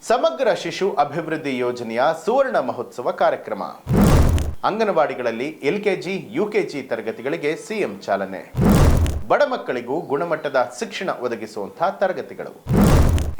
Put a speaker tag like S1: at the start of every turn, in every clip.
S1: ಸಮಗ್ರ ಶಿಶು ಅಭಿವೃದ್ಧಿ ಯೋಜನೆಯ ಸುವರ್ಣ ಮಹೋತ್ಸವ ಕಾರ್ಯಕ್ರಮ. ಅಂಗನವಾಡಿಗಳಲ್ಲಿ ಎಲ್ಕೆಜಿ ಯುಕೆಜಿ ತರಗತಿಗಳಿಗೆ ಸಿಎಂ ಚಾಲನೆ. ಬಡ ಮಕ್ಕಳಿಗೂ ಗುಣಮಟ್ಟದ ಶಿಕ್ಷಣ ಒದಗಿಸುವಂತಹ ತರಗತಿಗಳು.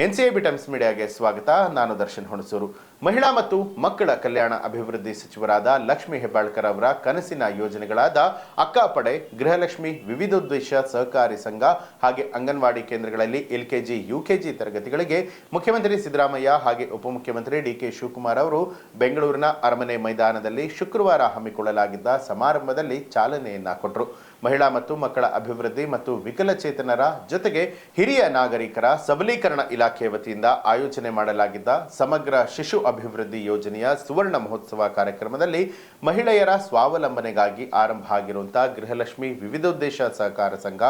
S1: ಎನ್ಸಿಎಬಿ ಟೈಮ್ಸ್ ಮೀಡಿಯಾಗೆ ಸ್ವಾಗತ. ನಾನು ದರ್ಶನ್ ಹುಣಸೂರು. ಮಹಿಳಾ ಮತ್ತು ಮಕ್ಕಳ ಕಲ್ಯಾಣ ಅಭಿವೃದ್ಧಿ ಸಚಿವರಾದ ಲಕ್ಷ್ಮೀ ಹೆಬ್ಬಾಳ್ಕರ್ ಅವರ ಕನಸಿನ ಯೋಜನೆಗಳಾದ ಅಕ್ಕಾಪಡೆ, ಗೃಹಲಕ್ಷ್ಮಿ, ವಿವಿಧೋದ್ದೇಶ ಸಹಕಾರಿ ಸಂಘ ಹಾಗೆ ಅಂಗನವಾಡಿ ಕೇಂದ್ರಗಳಲ್ಲಿ ಎಲ್ಕೆಜಿ ಯುಕೆಜಿ ತರಗತಿಗಳಿಗೆ ಮುಖ್ಯಮಂತ್ರಿ ಸಿದ್ದರಾಮಯ್ಯ ಹಾಗೆ ಉಪಮುಖ್ಯಮಂತ್ರಿ ಡಿಕೆ ಶಿವಕುಮಾರ್ ಅವರು ಬೆಂಗಳೂರಿನ ಅರಮನೆ ಮೈದಾನದಲ್ಲಿ ಶುಕ್ರವಾರ ಹಮ್ಮಿಕೊಳ್ಳಲಾಗಿದ್ದ ಸಮಾರಂಭದಲ್ಲಿ ಚಾಲನೆಯನ್ನ ಕೊಟ್ಟರು. ಮಹಿಳಾ ಮತ್ತು ಮಕ್ಕಳ ಅಭಿವೃದ್ಧಿ ಮತ್ತು ವಿಕಲಚೇತನರ ಜೊತೆಗೆ ಹಿರಿಯ ನಾಗರಿಕರ ಸಬಲೀಕರಣ ಇಲಾಖೆ ವತಿಯಿಂದ ಆಯೋಜನೆ ಮಾಡಲಾಗಿದ್ದ ಸಮಗ್ರ ಶಿಶು ಅಭಿವೃದ್ಧಿ ಯೋಜನೆಯ ಸುವರ್ಣ ಮಹೋತ್ಸವ ಕಾರ್ಯಕ್ರಮದಲ್ಲಿ ಮಹಿಳೆಯರ ಸ್ವಾವಲಂಬನೆಗಾಗಿ ಆರಂಭ ಆಗಿರುವಂತಹ ಗೃಹಲಕ್ಷ್ಮಿ, ವಿವಿಧೋದ್ದೇಶ ಸಹಕಾರ ಸಂಘ,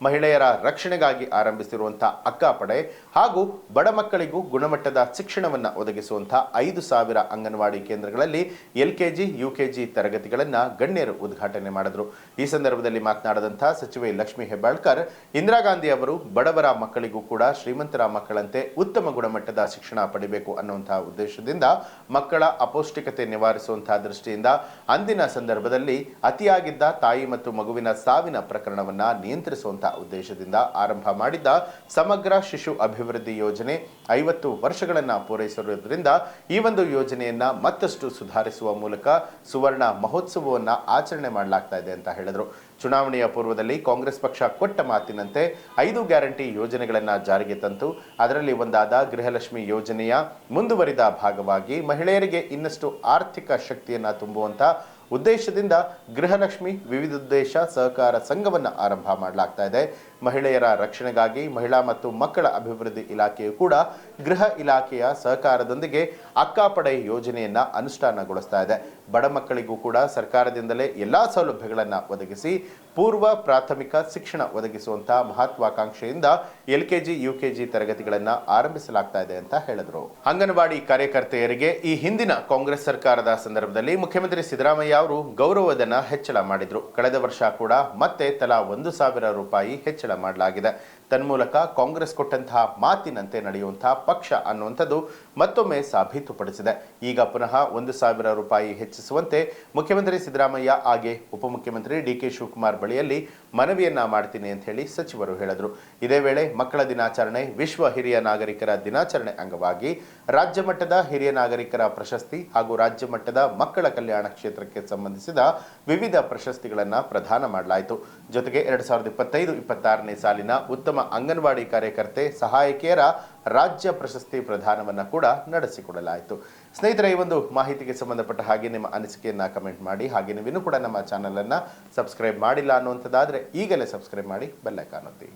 S1: ಮಹಿಳೆಯರ ರಕ್ಷಣೆಗಾಗಿ ಆರಂಭಿಸಿರುವಂತಹ ಅಕ್ಕಾಪಡೆ ಹಾಗೂ ಬಡ ಮಕ್ಕಳಿಗೂ ಗುಣಮಟ್ಟದ ಶಿಕ್ಷಣವನ್ನು ಒದಗಿಸುವಂತಹ 5,000 ಅಂಗನವಾಡಿ ಕೇಂದ್ರಗಳಲ್ಲಿ ಎಲ್ಕೆಜಿ ಯುಕೆಜಿ ತರಗತಿಗಳನ್ನು ಗಣ್ಯರು ಉದ್ಘಾಟನೆ ಮಾಡಿದರು. ಈ ಸಂದರ್ಭದಲ್ಲಿ ಮಾತನಾಡಿದಂತಹ ಸಚಿವೆ ಲಕ್ಷ್ಮೀ ಹೆಬ್ಬಾಳ್ಕರ್, ಇಂದಿರಾ ಗಾಂಧಿ ಅವರು ಬಡವರ ಮಕ್ಕಳಿಗೂ ಕೂಡ ಶ್ರೀಮಂತರ ಮಕ್ಕಳಂತೆ ಉತ್ತಮ ಗುಣಮಟ್ಟದ ಶಿಕ್ಷಣ ಪಡಿಬೇಕು ಅನ್ನುವಂತಹ ಉದ್ದೇಶದಿಂದ ಮಕ್ಕಳ ಅಪೌಷ್ಟಿಕತೆ ನಿವಾರಿಸುವಂತಹ ದೃಷ್ಟಿಯಿಂದ ಅಂದಿನ ಸಂದರ್ಭದಲ್ಲಿ ಅತಿಯಾಗಿದ್ದ ತಾಯಿ ಮತ್ತು ಮಗುವಿನ ಸಾವಿನ ಪ್ರಕರಣವನ್ನ ನಿಯಂತ್ರಿಸುವಂತಹ ಉದ್ದೇಶದಿಂದ ಆರಂಭ ಮಾಡಿದ್ದ ಸಮಗ್ರ ಶಿಶು ಅಭಿವೃದ್ಧಿ ಯೋಜನೆ 50 ವರ್ಷಗಳನ್ನ ಪೂರೈಸಿರುವುದರಿಂದ ಈ ಒಂದು ಯೋಜನೆಯನ್ನ ಮತ್ತಷ್ಟು ಸುಧಾರಿಸುವ ಮೂಲಕ ಸುವರ್ಣ ಮಹೋತ್ಸವವನ್ನ ಆಚರಣೆ ಮಾಡಲಾಗ್ತಾ ಇದೆ ಅಂತ ಹೇಳಿದರು. ಚುನಾವಣೆಯ ಪೂರ್ವದಲ್ಲಿ ಕಾಂಗ್ರೆಸ್ ಪಕ್ಷ ಕೊಟ್ಟ ಮಾತಿನಂತೆ 5 ಗ್ಯಾರಂಟಿ ಯೋಜನೆಗಳನ್ನು ಜಾರಿಗೆ ತಂತು. ಅದರಲ್ಲಿ ಒಂದಾದ ಗೃಹಲಕ್ಷ್ಮಿ ಯೋಜನೆಯ ಮುಂದುವರಿದ ಭಾಗವಾಗಿ ಮಹಿಳೆಯರಿಗೆ ಇನ್ನಷ್ಟು ಆರ್ಥಿಕ ಶಕ್ತಿಯನ್ನು ತುಂಬುವಂತ ಉದ್ದೇಶದಿಂದ ಗೃಹಲಕ್ಷ್ಮಿ, ವಿವಿಧೋದ್ದೇಶ ಸಹಕಾರ ಸಂಘವನ್ನು ಆರಂಭ ಮಾಡಲಾಗ್ತಾ ಇದೆ. ಮಹಿಳೆಯರ ರಕ್ಷಣೆಗಾಗಿ ಮಹಿಳಾ ಮತ್ತು ಮಕ್ಕಳ ಅಭಿವೃದ್ಧಿ ಇಲಾಖೆಯು ಕೂಡ ಗೃಹ ಇಲಾಖೆಯ ಸಹಕಾರದೊಂದಿಗೆ ಅಕ್ಕಾಪಡೆ ಯೋಜನೆಯನ್ನ ಅನುಷ್ಠಾನಗೊಳಿಸ್ತಾ ಇದೆ. ಬಡ ಮಕ್ಕಳಿಗೂ ಕೂಡ ಸರ್ಕಾರದಿಂದಲೇ ಎಲ್ಲಾ ಸೌಲಭ್ಯಗಳನ್ನು ಒದಗಿಸಿ ಪೂರ್ವ ಪ್ರಾಥಮಿಕ ಶಿಕ್ಷಣ ಒದಗಿಸುವಂತಹ ಮಹತ್ವಾಕಾಂಕ್ಷೆಯಿಂದ ಎಲ್ಕೆಜಿ ಯುಕೆಜಿ ತರಗತಿಗಳನ್ನು ಆರಂಭಿಸಲಾಗ್ತಾ ಇದೆ ಅಂತ ಹೇಳಿದರು. ಅಂಗನವಾಡಿ ಕಾರ್ಯಕರ್ತೆಯರಿಗೆ ಈ ಹಿಂದಿನ ಕಾಂಗ್ರೆಸ್ ಸರ್ಕಾರದ ಸಂದರ್ಭದಲ್ಲಿ ಮುಖ್ಯಮಂತ್ರಿ ಸಿದ್ದರಾಮಯ್ಯ ಅವರು ಗೌರವಧನ ಹೆಚ್ಚಳ ಮಾಡಿದ್ರು. ಕಳೆದ ವರ್ಷ ಕೂಡ ಮತ್ತೆ ತಲಾ 1,000 ರೂಪಾಯಿ ಹೆಚ್ಚಳ ಮಾಡಲಾಗಿದೆ. ತನ್ಮೂಲಕ ಕಾಂಗ್ರೆಸ್ ಕೊಟ್ಟಂತಹ ಮಾತಿನಂತೆ ನಡೆಯುವಂತಹ ಪಕ್ಷ ಅನ್ನುವಂಥದ್ದು ಮತ್ತೊಮ್ಮೆ ಸಾಬೀತುಪಡಿಸಿದೆ. ಈಗ ಪುನಃ 1,000 ರೂಪಾಯಿ ಹೆಚ್ಚಿಸುವಂತೆ ಮುಖ್ಯಮಂತ್ರಿ ಸಿದ್ದರಾಮಯ್ಯ ಹಾಗೆ ಉಪಮುಖ್ಯಮಂತ್ರಿ ಡಿಕೆ ಶಿವಕುಮಾರ್ ಬಳಿಯಲ್ಲಿ ಮನವಿಯನ್ನ ಮಾಡ್ತೀನಿ ಅಂತ ಹೇಳಿ ಸಚಿವರು ಹೇಳಿದರು. ಇದೇ ವೇಳೆ ಮಕ್ಕಳ ದಿನಾಚರಣೆ, ವಿಶ್ವ ಹಿರಿಯ ನಾಗರಿಕರ ದಿನಾಚರಣೆ ಅಂಗವಾಗಿ ರಾಜ್ಯ ಮಟ್ಟದ ಹಿರಿಯ ನಾಗರಿಕರ ಪ್ರಶಸ್ತಿ ಹಾಗೂ ರಾಜ್ಯ ಮಟ್ಟದ ಮಕ್ಕಳ ಕಲ್ಯಾಣ ಕ್ಷೇತ್ರಕ್ಕೆ ಸಂಬಂಧಿಸಿದ ವಿವಿಧ ಪ್ರಶಸ್ತಿಗಳನ್ನು ಪ್ರದಾನ ಮಾಡಲಾಯಿತು. ಜೊತೆಗೆ 2025-26ನೇ ಸಾಲಿನ ಉತ್ತಮ ಅಂಗನವಾಡಿ ಕಾರ್ಯಕರ್ತೆ ಸಹಾಯಕಿಯರ ರಾಜ್ಯ ಪ್ರಶಸ್ತಿ ಪ್ರದಾನವನ್ನು ಕೂಡ ನಡೆಸಿಕೊಡಲಾಯಿತು. ಸ್ನೇಹಿತರೆ, ಈ ಒಂದು ಮಾಹಿತಿಗೆ ಸಂಬಂಧಪಟ್ಟ ಹಾಗೆ ನಿಮ್ಮ ಅನಿಸಿಕೆಯನ್ನ ಕಮೆಂಟ್ ಮಾಡಿ. ಹಾಗೆ ನೀವಿನ್ನೂ ಕೂಡ ನಮ್ಮ ಚಾನೆಲ್ ಅನ್ನ ಸಬ್ಸ್ಕ್ರೈಬ್ ಮಾಡಿಲ್ಲ ಅನ್ನುವಂಥದ್ದಾದ್ರೆ ಈಗಲೇ ಸಬ್ಸ್ಕ್ರೈಬ್ ಮಾಡಿ, ಬೆಲ್ ಐಕಾನ್ ಒತ್ತಿ.